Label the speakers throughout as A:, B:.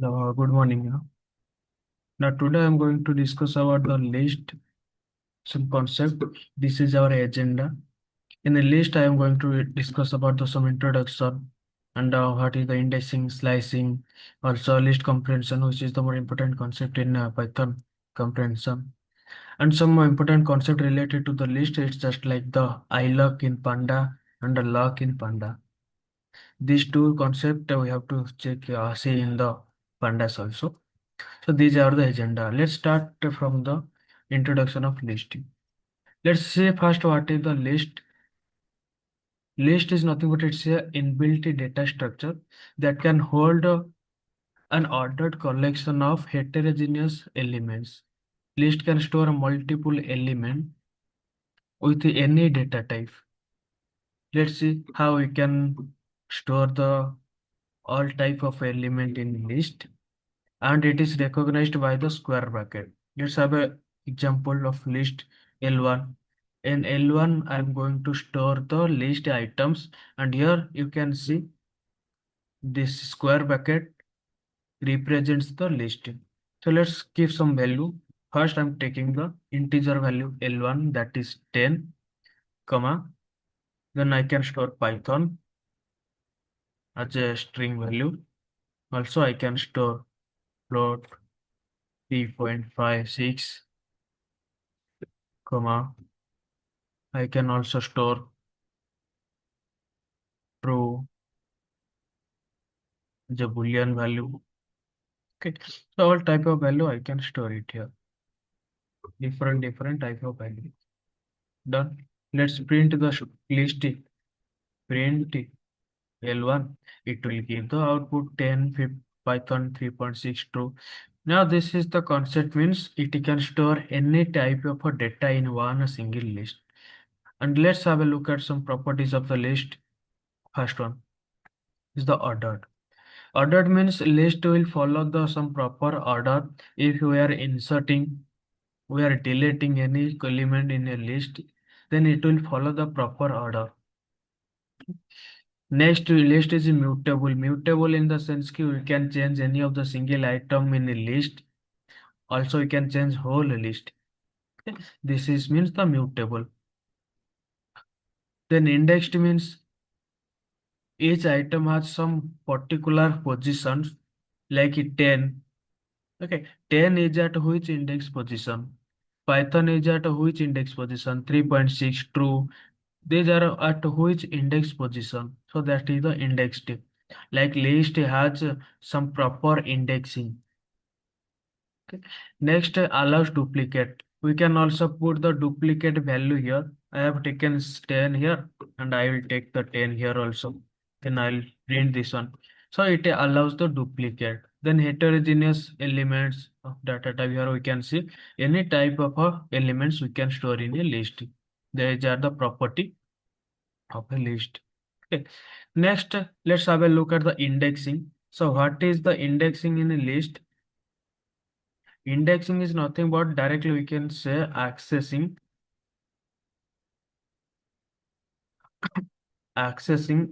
A: Good morning. Now today I'm going to discuss about the list, some concept. This is our agenda. In the list, I am going to discuss about some introduction and what is the indexing, slicing, also list comprehension, which is the more important concept in Python comprehension, and some more important concept related to the list. It's just like the iloc in Panda and the lock in Panda. These two concepts we have to check see in the pandas also. So these are the agenda. Let's start from the introduction of listing. Let's say first what is the list. List is nothing but it's a inbuilt data structure that can hold an ordered collection of heterogeneous elements. List can store multiple elements with any data type. Let's see how we can store the all type of element in list, and it is recognized by the square bracket. Let's have a example of list L1. In L1, I'm going to store the list items, and here you can see this square bracket represents the list. So let's give some value. First, I'm taking the integer value L1, that is 10, comma. Then I can store Python as a string value. Also, I can store float 3.56, comma. I can also store true the boolean value. Okay, so all type of value I can store it here. Different type of value. Done. Let's print the list. Print L1. It will give the output 10 Python 3.6 true. Now this is the concept, means it can store any type of a data in one single list. And let's have a look at some properties of the list. First one is the ordered. Ordered means list will follow the some proper order. If we are inserting, we are deleting any element in a list, then it will follow the proper order. Next, list is mutable. Mutable in the sense that we can change any of the single item in a list. Also, we can change whole list. Okay. This is means the mutable. Then indexed means each item has some particular positions, like 10. Okay, 10 is at which index position? Python is at which index position? 3.6 true. These are at which index position? So that is the indexed. Like list has some proper indexing. Okay. Next, allows duplicate. We can also put the duplicate value here. I have taken 10 here, and I will take the 10 here also. Then I'll print this one. So it allows the duplicate. Then heterogeneous elements of data type, here we can see any type of elements we can store in a list. These are the property of a list. Okay. Next, let's have a look at the indexing. So what is the indexing in a list? Indexing is nothing but directly we can say accessing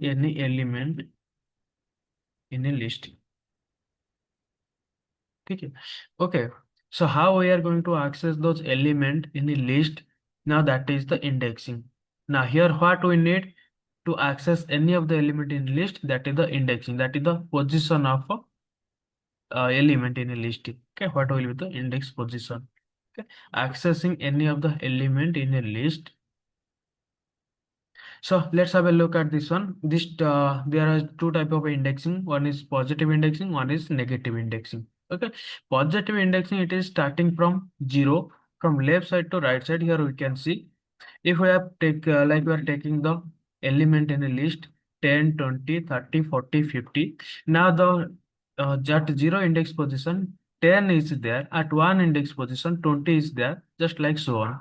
A: any element in a list. Okay. Okay. So how we are going to access those element in a list? Now that is the indexing. Now here what we need to access any of the element in list, that is the indexing. That is the position of a element in a list. Okay. What will be the index position? Okay. Accessing any of the element in a list. So let's have a look at this one. There are two type of indexing. One is positive indexing, one is negative indexing. Okay, positive indexing, it is starting from zero, from left side to right side. Here we can see if we have take like we are taking the element in a list 10, 20, 30, 40, 50. Now the at zero index position 10 is there, at one index position 20 is there, just like so on.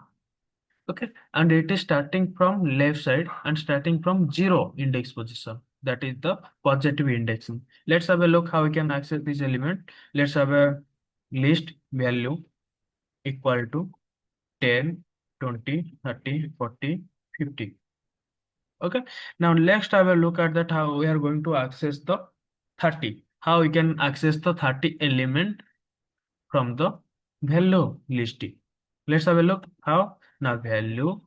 A: Okay, and it is starting from left side and starting from zero index position. That is the positive indexing. Let's have a look how we can access this element. Let's have a list value equal to 10, 20, 30, 40, 50. Okay, now let's have a look at that how we are going to access the 30. how we can access the 30 element from the value list. Let's have a look how. Now value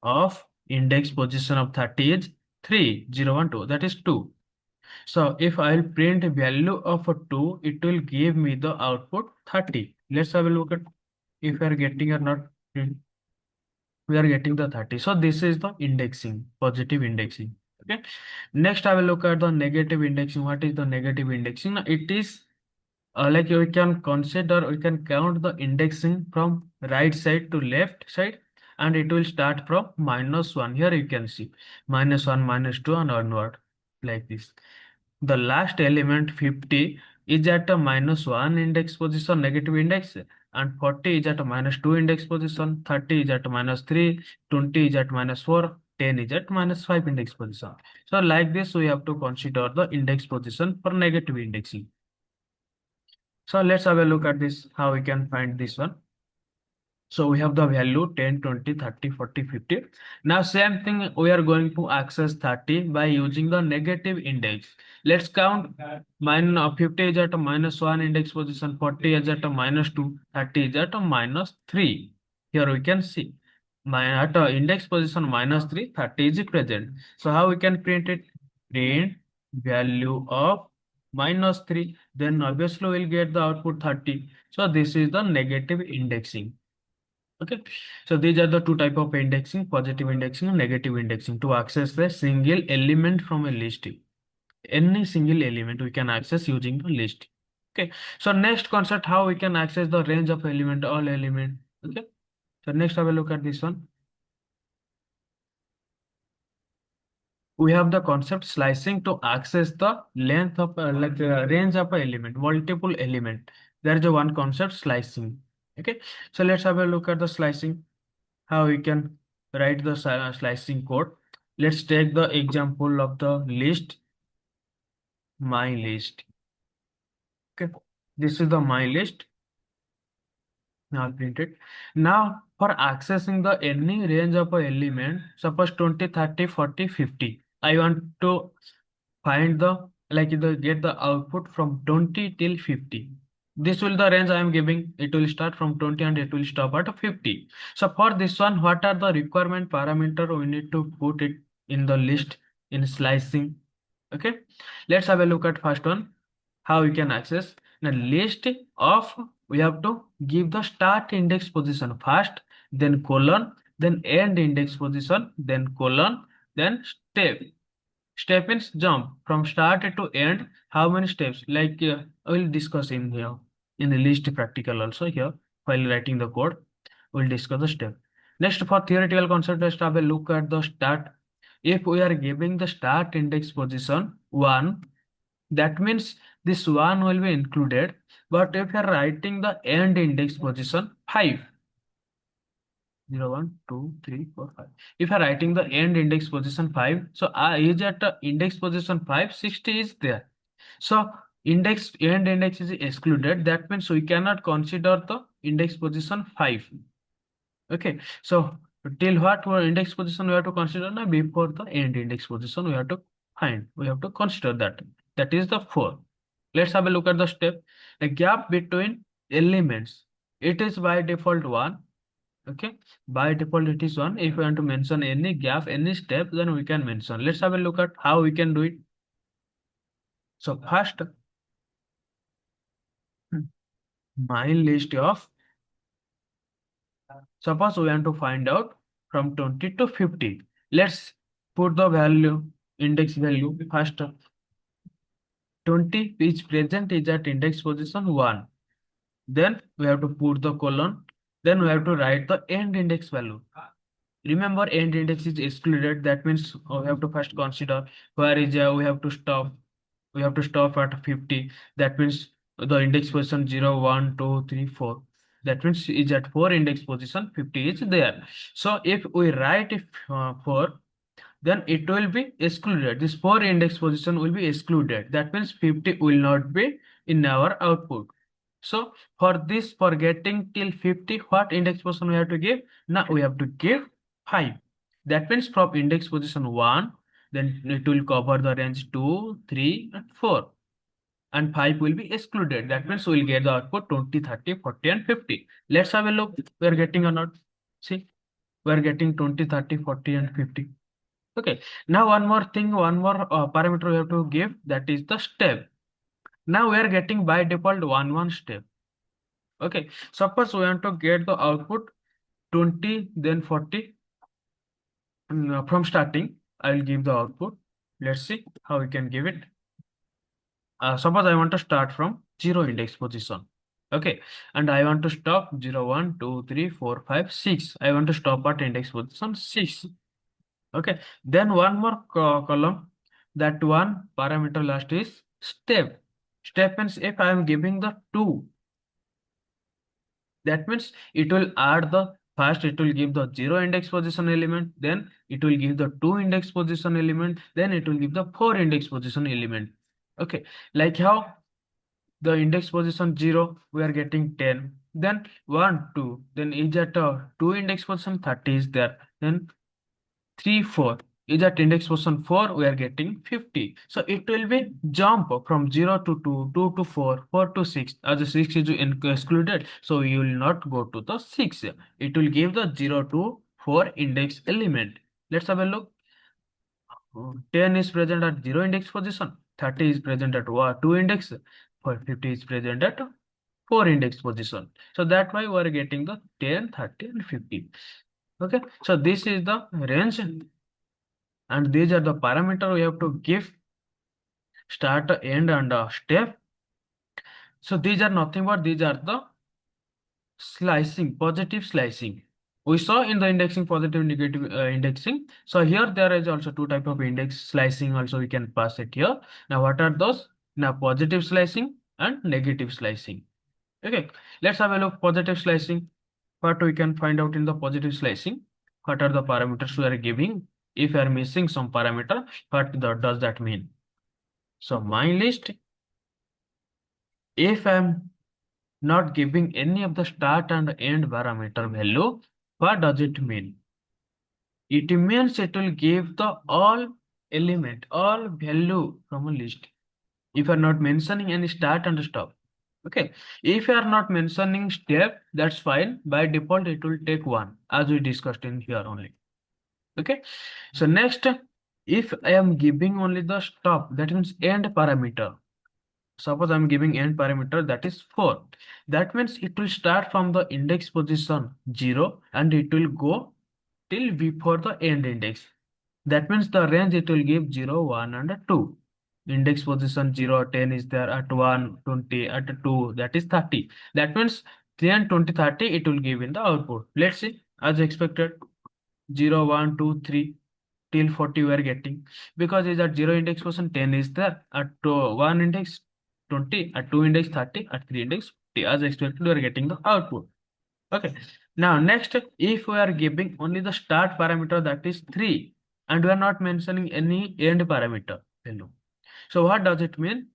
A: of index position of 30 is 3, 0, 1, 2. That is 2. So if I'll print value of a 2, it will give me the output 30. Let's have a look at if we are getting or not. We are getting the 30. So this is the indexing, positive indexing. Okay. Next, I will look at the negative indexing. What is the negative indexing? It is like we can consider, we can count the indexing from right side to left side, and it will start from -1. Here you can see -1, -2, and onward like this. The last element 50 is at a -1 index position, negative index, and 40 is at a -2 index position, 30 is at -3, 20 is at -4, 10 is at -5 index position. So like this, we have to consider the index position for negative indexing. So let's have a look at this, how we can find this one. So we have the value 10, 20, 30, 40, 50. Now same thing, we are going to access 30 by using the negative index. Let's count. Mine 50 is at a -1 index position, 40 is at a -2, 30 is at a -3. Here we can see at a index position -3, 30 is present. So how we can print it? Print value of -3. Then obviously we'll get the output 30. So this is the negative indexing. Okay, so these are the two type of indexing: positive indexing and negative indexing. To access the single element from a list, any single element we can access using the list. Okay, so next concept, how we can access the range of element, all element. Okay, so next have a look at this one. We have the concept slicing to access the length of range of a element, multiple element. There is a one concept slicing. Okay, so let's have a look at the slicing, how we can write the slicing code. Let's take the example of the list, my list. Okay, this is the my list. Now print it. Now for accessing the any range of a element, suppose 20, 30, 40, 50. I want to find the get the output from 20 till 50. This will the range I am giving. It will start from 20 and it will stop at 50. So for this one, what are the requirement parameter we need to put it in the list in slicing? Okay, let's have a look at first one, how we can access the list of. We have to give the start index position first, then colon, then end index position, then colon, then step means jump from start to end. How many steps? I will discuss in here in the list practical also here while writing the code. We'll discuss the step. Next, for theoretical concept, let's have a look at the start. If we are giving the start index position 1, that means this 1 will be included. But if you are writing the end index position 5, 0, 1, 2, 3, 4, 5. If you are writing the end index position 5, so is at index position 5, 60 is there. So end index is excluded. That means we cannot consider the index position 5. Okay, so till what index position we have to consider now? Before the end index position we have to find. We have to consider that. That is the 4. Let's have a look at the step. The gap between elements. It is by default 1. Okay, by default it is 1. If you want to mention any gap, any step, then we can mention. Let's have a look at how we can do it. So first, my list of, suppose we want to find out from 20 to 50. Let's put the value, index value first. 20 is present is at index position 1. Then we have to put the colon. Then we have to write the end index value. Remember, end index is excluded. That means we have to first consider where is we have to stop. We have to stop at 50. That means the index position 0, 1, 2, 3, 4. That means is at 4 index position, 50 is there. So if we write if 4, then it will be excluded. This 4 index position will be excluded. That means 50 will not be in our output. So for this, for getting till 50, what index position we have to give? Now we have to give 5. That means from index position 1, then it will cover the range 2, 3, and 4. and 5 will be excluded. That means we will get the output 20, 30, 40, and 50. Let's have a look. We are getting or not? See, we are getting 20, 30, 40, and 50. Okay. Now one more thing, one more parameter we have to give, that is the step. Now we are getting by default one step. Okay. Suppose we want to get the output 20, then 40. From starting, I will give the output. Let's see how we can give it. Suppose I want to start from 0 index position. Okay. And I want to stop 0, 1, 2, 3, 4, 5, 6. I want to stop at index position 6. Okay. Then one more column. That one parameter last is step. Step means if I am giving the 2, that means it will add the first, it will give the 0 index position element, then it will give the 2 index position element, then it will give the 4 index position element. Okay. Like how the index position 0, we are getting 10, then 1, 2, then is at 2 index position 30 is there, then 3, 4 is at index position 4, we are getting 50. So it will be jump from 0 to 2, 2 to 4, 4 to 6, as the 6 is excluded, so you will not go to the 6. It will give the 0 to 4 index element. Let's have a look. 10 is present at 0 index position, 30 is present at 2 index, 50 is present at 4 index position. So that's why we are getting the 10, 30, and 50. Okay, so this is the range, and these are the parameter we have to give: start, end, and step. So these are nothing but these are the slicing, positive slicing. We saw in the indexing positive, negative indexing. So here there is also two type of index slicing also we can pass it here. Now what are those? Now positive slicing and negative slicing. Okay, let's have a look positive slicing. What we can find out in the positive slicing? What are the parameters we are giving? If you are missing some parameter, does that mean? So my list, if I am not giving any of the start and end parameter value, what does it mean? It means it will give the all element, all value from a list. If you are not mentioning any start and stop. Okay. If you are not mentioning step, that's fine. By default, it will take 1, as we discussed in here only. Okay. So next, if I am giving only the stop, that means end parameter. Suppose I'm giving end parameter, that is 4. That means it will start from the index position 0 and it will go till before the end index. That means the range it will give 0, 1, and 2. Index position 0, 10 is there, at 1, 20, at 2, that is 30. That means 10, 20, 30 it will give in the output. Let's see, as expected, 0, 1, 2, 3 till 40 we are getting, because is at 0 index position 10 is there, at 1 index 20, at 2 index 30, at 3 index 50. As expected, we are getting the output. Okay. Now next, if we are giving only the start parameter, that is 3, and we are not mentioning any end parameter value. So what does it mean?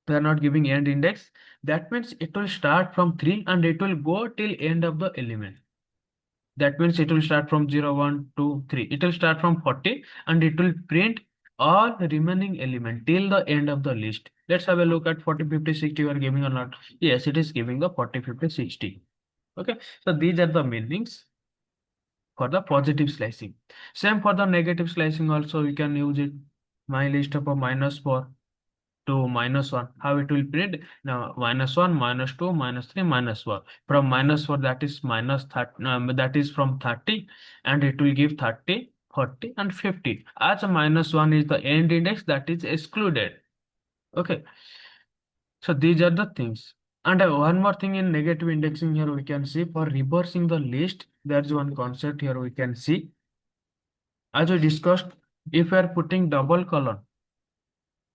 A: We are not giving end index. That means it will start from 3 and it will go till end of the element. That means it will start from 0, 1, 2, 3. It will start from 40 and it will print all remaining element till the end of the list. Let's have a look at 40, 50, 60 you are giving or not. Yes, it is giving the 40, 50, 60. Okay, so these are the meanings for the positive slicing. Same for the negative slicing also, we can use it. My list of a -4 to -1. How it will print? Now -1, -2, -3, -1. From -4, that is -30, that is from 30, and it will give 30, 40, and 50. As a -1 is the end index, that is excluded. Okay. So these are the things. And one more thing in negative indexing here we can see, for reversing the list, there's one concept here we can see. As we discussed, if we are putting double colon,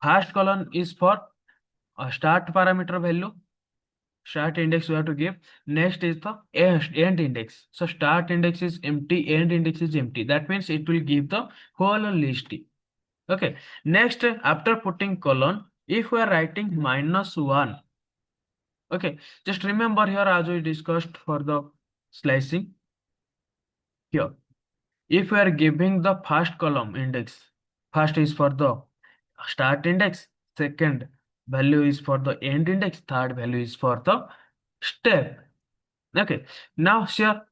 A: first column is for a start parameter value, start index we have to give. Next is the end index. So start index is empty, end index is empty. That means it will give the whole list. Okay. Next, after putting colon, if we are writing -1, okay, just remember here as we discussed for the slicing here. If we are giving the first column index, first is for the start index, second value is for the end index, third value is for the step. Okay, now here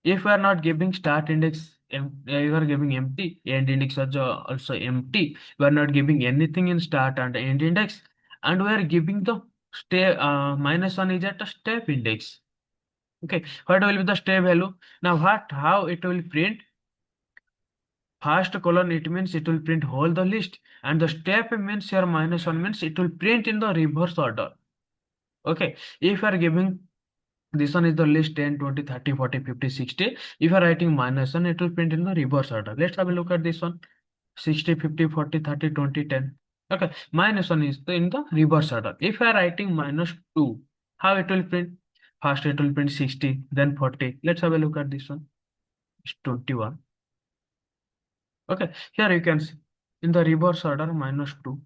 A: if we are not giving start index, you are giving empty, end index also empty. We are not giving anything in start and end index, and we are giving the step -1 is at a step index. Okay, what will be the step value? Now how it will print? First colon, it means it will print whole the list, and the step means here -1 means it will print in the reverse order. Okay, if you are giving this one is the list 10, 20, 30, 40, 50, 60. If you are writing -1, it will print in the reverse order. Let's have a look at this one. 60, 50, 40, 30, 20, 10. Okay, -1 is in the reverse order. If you are writing -2, how it will print? First it will print 60, then 40. Let's have a look at this one. It's 21. Okay, here you can see in the reverse order -2.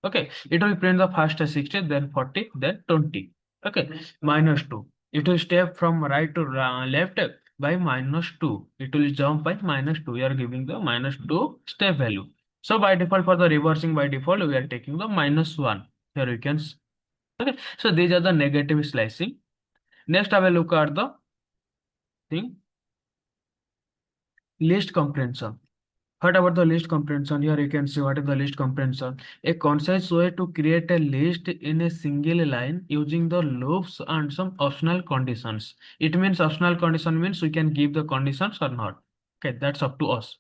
A: Okay, it will print the first 60, then 40, then 20. Okay, -2. It will step from right to left by -2. It will jump by -2. We are giving the -2 step value. So by default, for the reversing by default, we are taking the -1. Here you can see. Okay, so these are the negative slicing. Next, I will look at the thing list comprehension. What about the list comprehension? Here you can see what is the list comprehension. A concise way to create a list in a single line using the loops and some optional conditions. It means optional condition means we can give the conditions or not. Okay, that's up to us.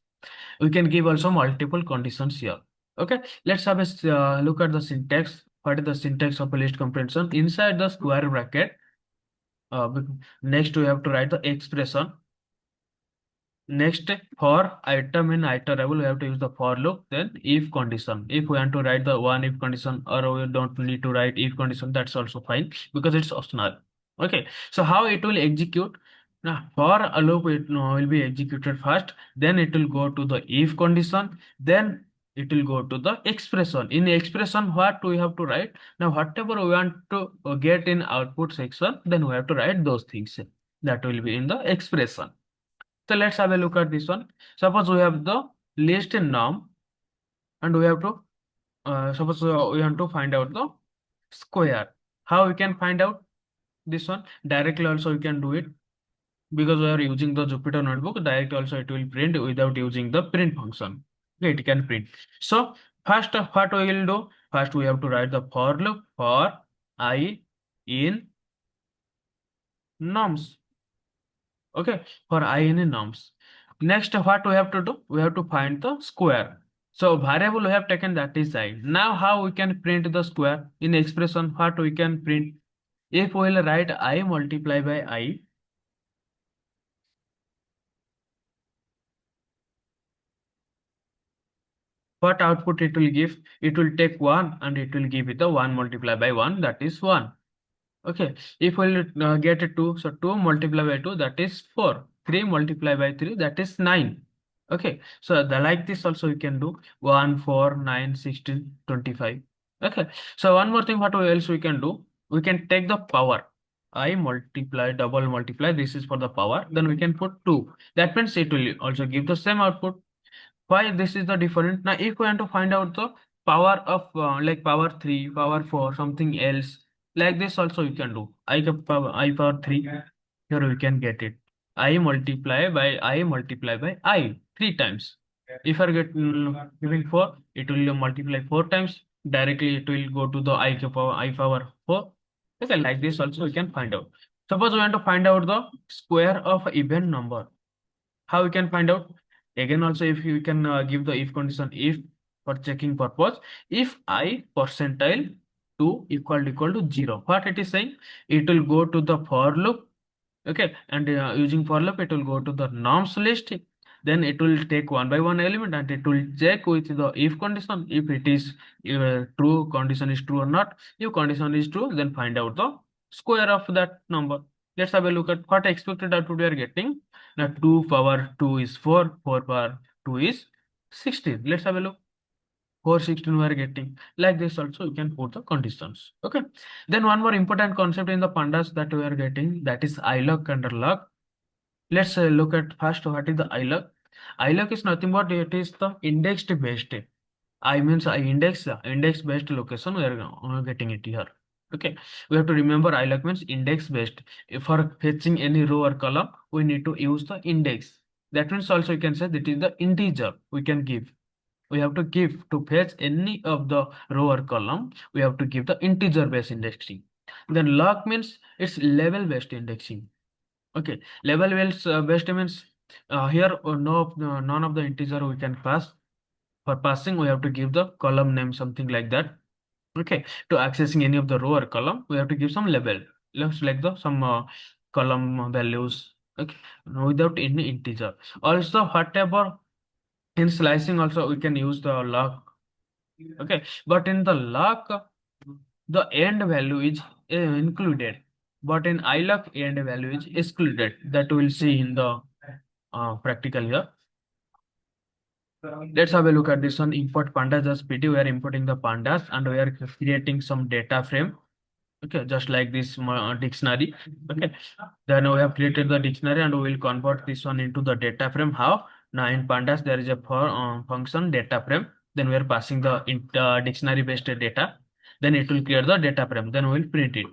A: We can give also multiple conditions here. Okay, let's have a look at the syntax. What is the syntax of a list comprehension? Inside the square bracket, next we have to write the expression. Next, for item in iterable, we have to use the for loop, then if condition. If we want to write the one if condition, or we don't need to write if condition, that's also fine because it's optional. Okay, so how it will execute? Now, for a loop, it will be executed first, then it will go to the if condition, then it will go to the expression. In expression, what we have to write? Now, whatever we want to get in output section, then we have to write those things. That will be in the expression. So let's have a look at this one. Suppose we have the list norm and we have to suppose we want to find out the square. How we can find out this one? Directly also we can do it because we are using the Jupyter notebook. Directly also it will print without using the print function. Okay, it can print. So first what we will do? First we have to write the for loop for I in norms. Okay, for I in norms. Next, what we have to do? We have to find the square. So variable we have taken that is I. Now how we can print the square? In expression, what we can print? If we will write I multiply by I, what output it will give? It will take 1 and it will give it the 1 multiplied by 1, that is 1. Okay, if we'll get it 2, so 2 multiplied by 2, that is 4. 3 multiplied by 3, that is 9. Okay, so like this also you can do 1, 4, 9, 16, 25. Okay, so one more thing, what else we can do? We can take the power. I multiply, double multiply, this is for the power. Then we can put 2. That means it will also give the same output. Why this is the different? Now, if we want to find out the power of like power 3, power 4, something else, like this also you can do. I power 3, here we can get it. I multiply by I 3 times. If I get giving 4, it will multiply 4 times. Directly it will go to the I power 4. Okay, like this also we can find out. Suppose we want to find out the square of even number. How we can find out? Again, also if you can give the if condition, if for checking purpose, if I percentile 2 equal to 0, what it is saying? It will go to the for loop. Okay, and using for loop, it will go to the norms list. Then it will take one by one element and it will check with the if condition. If it is true, condition is true or not. If condition is true, then find out the square of that number. Let's have a look at what expected output we are getting. Now 2 power 2 is 4, 4 power 2 is 16. Let's have a look. 416 we are getting. Like this also you can put the conditions. Okay. Then one more important concept in the pandas that we are getting, that is iloc and loc. Let's look at first what is the iloc. Iloc is nothing but it is the indexed based. I means I index based location we are getting it here. Okay, we have to remember iloc means index based. If for fetching any row or column, we need to use the index. That means also you can say that is the integer we can give. We have to give to fetch any of the row or column. We have to give the integer based indexing. Then loc means it's level based indexing. Okay, level based means here no none of the integer we can pass. For passing, we have to give the column name, something like that. Okay, to accessing any of the row or column, we have to give some label. Looks like the some column values. Okay, without any integer. Also, whatever in slicing, also we can use the log. Okay, but in the log, the end value is included, but in iloc end value is excluded. That we'll see in the practical here. Let's have a look at this one. Import pandas as PT. We are importing the pandas and we are creating some data frame. Okay, just like this dictionary. Okay, then we have created the dictionary and we will convert this one into the data frame. How? Now in pandas there is a function data frame. Then we are passing the dictionary based data. Then it will create the data frame. Then we will print it.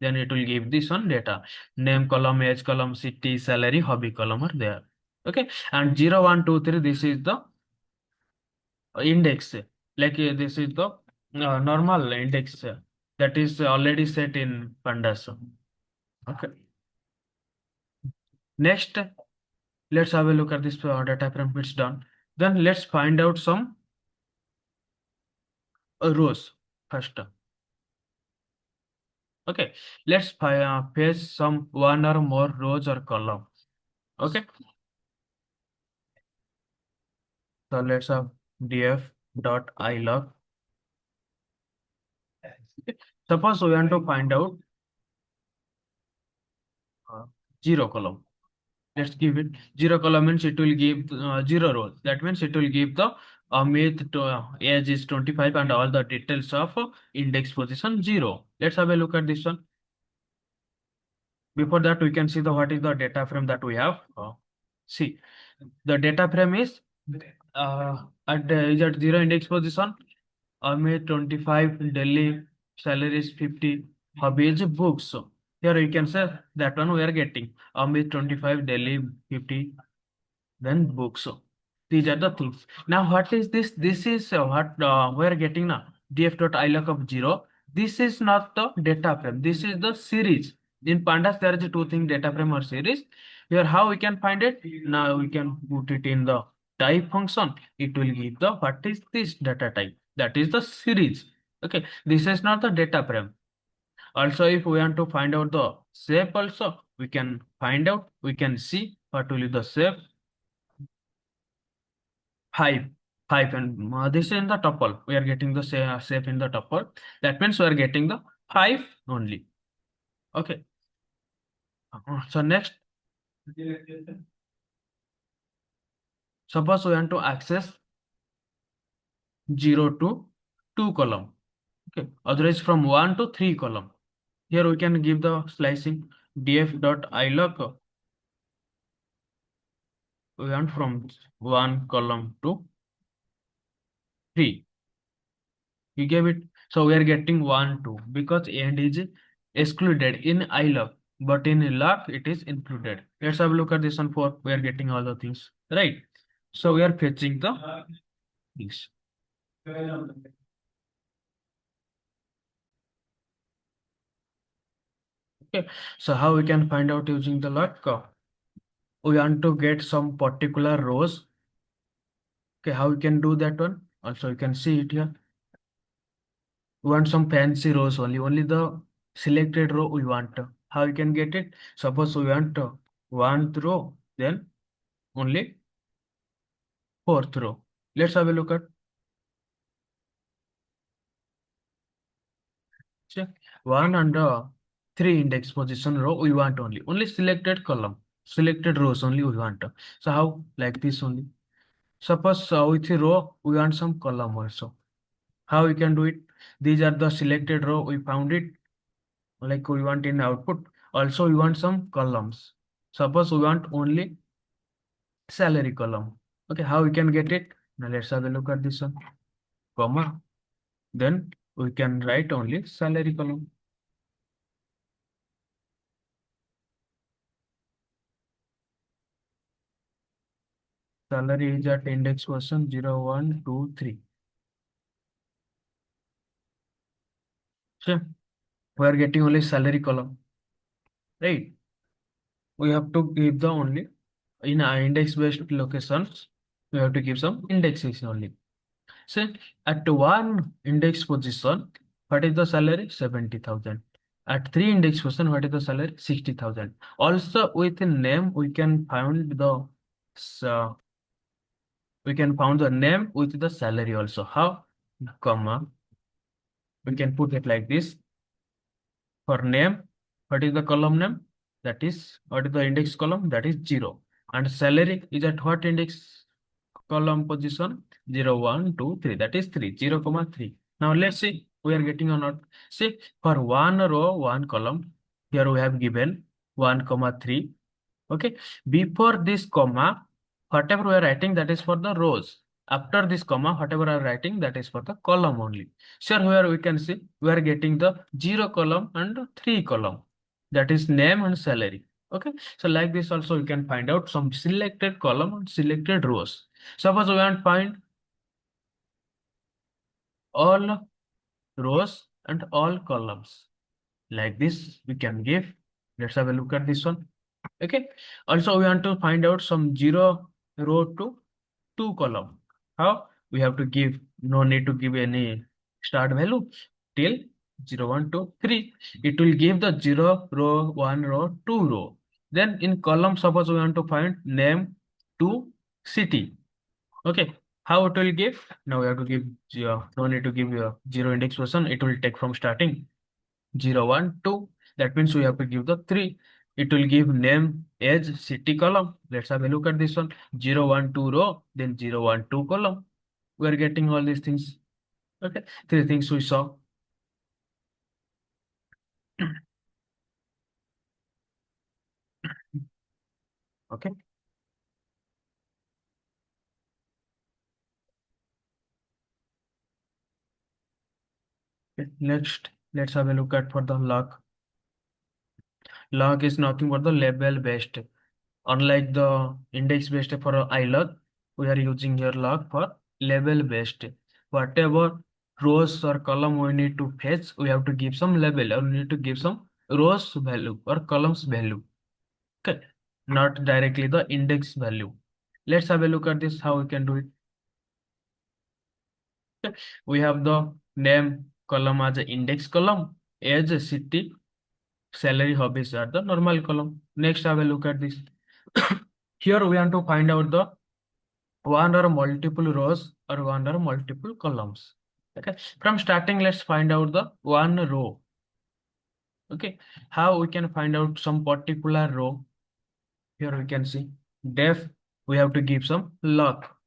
A: Then it will give this one data. Name column, age column, city, salary, hobby column are there. Okay, and 0, 1, 2, 3. This is the index, like this is the normal index that is already set in pandas. Okay, next let's have a look at this data frame. It's done. Then let's find out some rows first. Okay, let's paste some one or more rows or column. Okay, so let's have df dot iloc. Suppose we want to find out uh, zero column. Let's give it zero column means it will give zero rows. That means it will give the mid to age is 25 and all the details of index position 0. Let's have a look at this one. Before that, we can see the what is the data frame that we have. See, the data frame is is at 0 index position. May 25, Delhi, salary is 50, hobby is books. So here you can say that one we are getting. May 25, Delhi 50, then books. So these are the things. Now what is this? This is what we are getting now. df.iloc of 0. This is not the data frame. This is the series. In pandas, there is two things, data frame or series. Here, how we can find it? Now we can put it in the type function. It will give the what is this data type. That is the series. Okay, this is not the data frame. Also, if we want to find out the shape also, we can find out, we can see what will be the shape. 5, 5 and this is in the tuple. We are getting the shape in the tuple. That means we are getting the 5 only. Okay. So next, suppose we want to access 0 to 2 column. Okay. Otherwise from 1 to 3 column. Here we can give the slicing df.iloc. We want from 1 column to 3. We gave it. So we are getting 1, 2 because end is excluded in iloc, but in loc it is included. Let's have a look at this one for we are getting all the things right. So we are fetching the things. Okay. So how we can find out using the loc? We want to get some particular rows. Okay, how we can do that one? Also, you can see it here. We want some fancy rows only. Only the selected row we want. How you can get it? Suppose we want one row, then only fourth row. Let's have a look at check one and three index position row we want only selected column, selected rows only we want. So how like this only. Suppose with a row we want some column also. How we can do it? These are the selected row we found it like we want in output. Also we want some columns. Suppose we want only salary column. Okay, how we can get it? Now let's have a look at this one. comma, then we can write only salary column. Salary is at index person 0, 1, 2, 3. So we are getting only salary column, right? We have to give the only in index based locations. We have to give some indexes only. So at one index position, what is the salary? 70,000. At three index position, what is the salary? 60,000. Also with the name, uh, we can found the name with the salary also. How? Comma. We can put it like this. For name, what is the column name? That is, what is the index column? That is 0. And salary is at what index column position? 0, 1, 2, 3. That is 3. 0, comma 3. Now let's see we are getting or not. See, for one row, one column, here we have given 1, comma 3. Okay. Before this comma, whatever we are writing, that is for the rows. After this comma, whatever I am writing, that is for the column only. So here we can see we are getting the 0 column and 3 column. That is name and salary. Okay. So like this also we can find out some selected column and selected rows. Suppose we want to find all rows and all columns. Like this we can give. Let's have a look at this one. Okay. Also we want to find out some 0 row to 2 column. How? We have to give, no need to give any start value till 0, 1, 2, 3. It will give the 0 row, 1 row, 2 row. Then in column, suppose we want to find name to city. Okay. How it will give? Now we have to give 0. No need to give 0 index person. It will take from starting 0, 1, 2. That means we have to give the 3. It will give name as city column. Let's have a look at this one. 0, 1, 2 row, then 0, 1, 2 column. We are getting all these things. Okay. Three things we saw. Okay. Okay. Next, let's have a look at for the log. Log is nothing but the label based. Unlike the index based for iloc, we are using here log for label based. Whatever rows or column we need to fetch, we have to give some label or we need to give some rows value or columns value. Okay, not directly the index value. Let's have a look at this, how we can do it. Okay. We have the name column as an index column, age, city, salary, hobbies are the normal column. Next, have a look at this. Here we want to find out the one or multiple rows or one or multiple columns. Okay, from starting, let's find out the one row. Okay, how we can find out some particular row? Here we can see def. We have to give some lock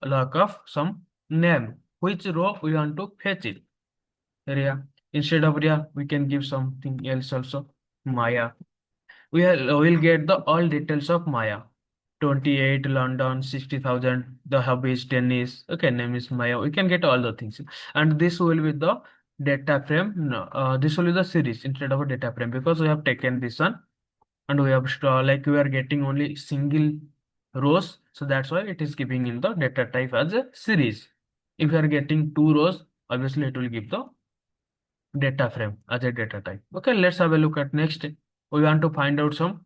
A: of some name. Which row we want to fetch it? Area. Instead of area, we can give something else also. Maya. We'll get the all details of Maya. 28 London 60,000. The hobby is tennis. Okay, name is Maya. We can get all the things, and this will be the data frame. No, this will be the series instead of a data frame because we have taken this one and we have like we are getting only single rows, so that's why it is giving in the data type as a series. If you are getting two rows, obviously it will give the data frame as a data type. Okay, let's have a look at next. We want to find out some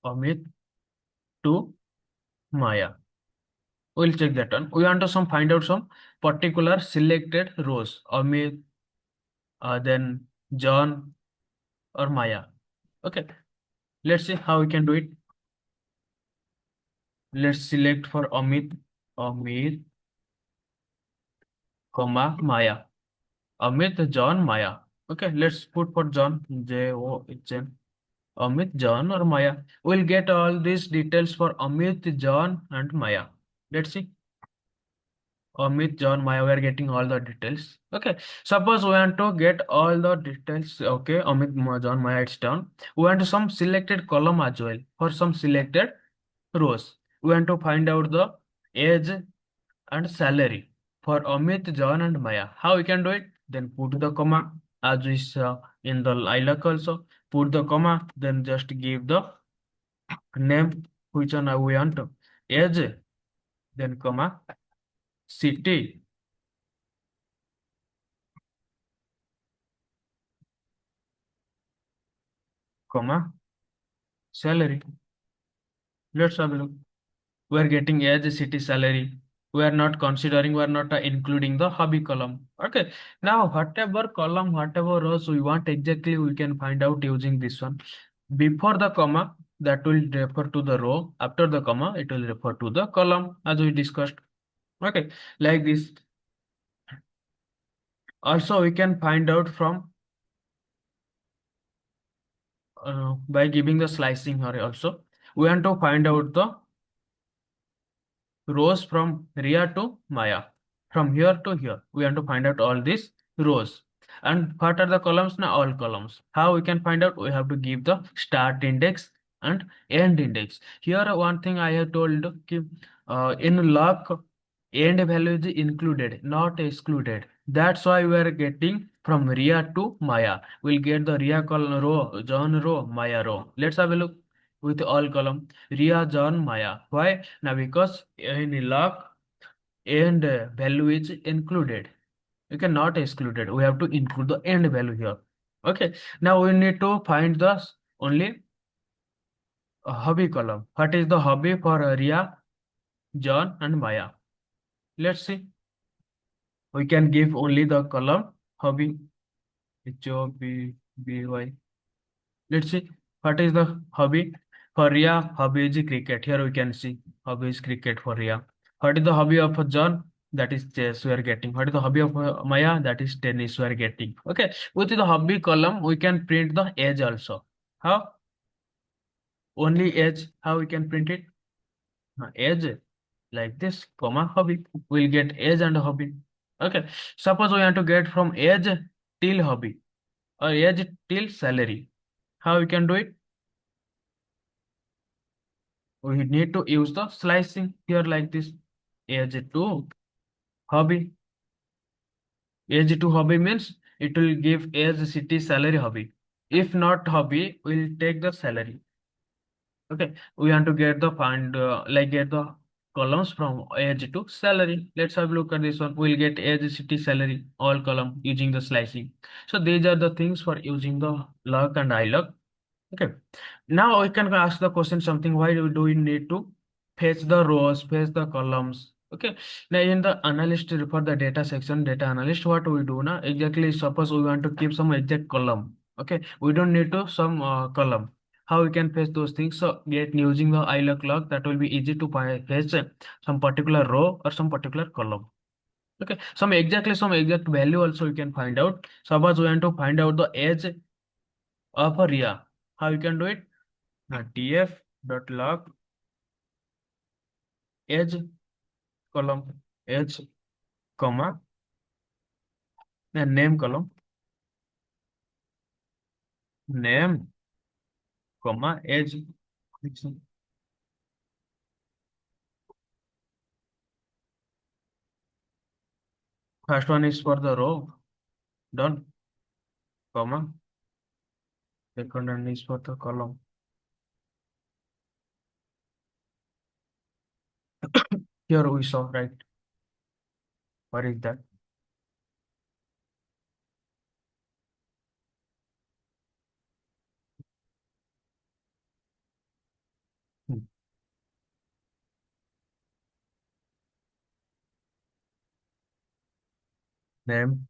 A: Amit to Maya. We'll check that one. We want to find out some particular selected rows. Amit, then John or Maya. Okay. Let's see how we can do it. Let's select for Amit, comma Maya. Amit, John, Maya. Okay. Let's put for John, John. Amit, John or Maya. We'll get all these details for Amit, John and Maya. Let's see. Amit, John, Maya, we are getting all the details. Okay. Suppose we want to get all the details. Okay. Amit, John, Maya, it's done. We want to some selected column as well for some selected rows. We want to find out the age and salary for Amit, John, and Maya. How we can do it? Then put the comma as we saw in the iloc also. Put the comma, then just give the name which one we want. Age, then comma, city, comma, salary. Let's have a look. We are getting age, city, salary. We are not considering, we are not including the hobby column. Okay. Now, whatever column, whatever rows we want exactly, we can find out using this one. Before the comma, that will refer to the row. After the comma, it will refer to the column as we discussed. Okay. Like this. Also, we can find out from by giving the slicing array also. We want to find out the rows from Ria to Maya. From here to here, we want to find out all these rows. And what are the columns? Now, all columns. How we can find out? We have to give the start index and end index. Here, one thing I have told, in lock, end value is included, not excluded. That's why we are getting from Ria to Maya. We'll get the Ria column row, John row, Maya row. Let's have a look with all column. Ria, John, Maya. Why? Now because in lock end value is included. You cannot exclude it. We have to include the end value here. Okay. Now we need to find the only hobby column. What is the hobby for Ria, John, and Maya? Let's see. We can give only the column hobby. HOBBY. Let's see. What is the hobby? For Ria, hobby is cricket. Here we can see hobby is cricket for Ria. What is the hobby of John? That is chess we are getting. What is the hobby of Maya? That is tennis we are getting. Okay. With the hobby column, we can print the age also. How? Only age. How we can print it? Age. Like this, comma, hobby. We'll get age and hobby. Okay. Suppose we want to get from age till hobby or age till salary. How we can do it? We need to use the slicing here like this. Age to hobby. Age to hobby means it will give age, city, salary, hobby. If not hobby, we'll take the salary. Okay, we want to get the find like get the columns from age to salary. Let's have a look at this one. We'll get age, city, salary, all column using the slicing. So these are the things for using the log and iloc. Okay. Now we can ask the question something. Why do we need to fetch the rows, fetch the columns? Okay. Now in the analyst for the data section, data analyst, what we do now? Exactly. Suppose we want to keep some exact column. Okay. We don't need to some column. How we can fetch those things? So get using the iloc log, that will be easy to fetch some particular row or some particular column. Okay. Some exact value also you can find out. Suppose we want to find out the age of a Ria. How you can do it? Df dot log age column age comma and name column name comma age. First one is for the row, done, comma. Second one is for the column. Here we saw, right? What is that? Hmm. Name.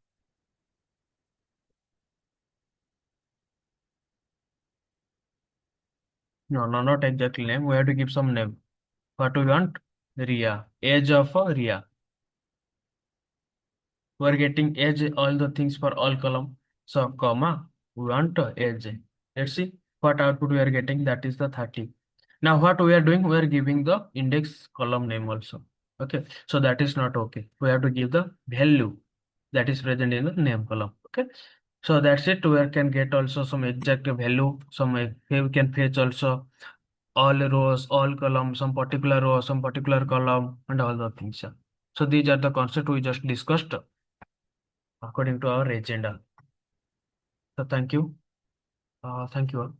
A: No, no, not exactly name. We have to give some name. What we want? Ria. Age of a Ria. We're getting age, all the things for all column. So, comma, we want age. Let's see what output we are getting. That is the 30. Now, what we are doing, we are giving the index column name also. Okay, so that is not okay. We have to give the value that is present in the name column. Okay, so that's it. We can get also some exact value. Some we can fetch also all rows, all columns, some particular row, some particular column, and all the things. Yeah. So these are the concepts we just discussed according to our agenda. So thank you. Thank you all.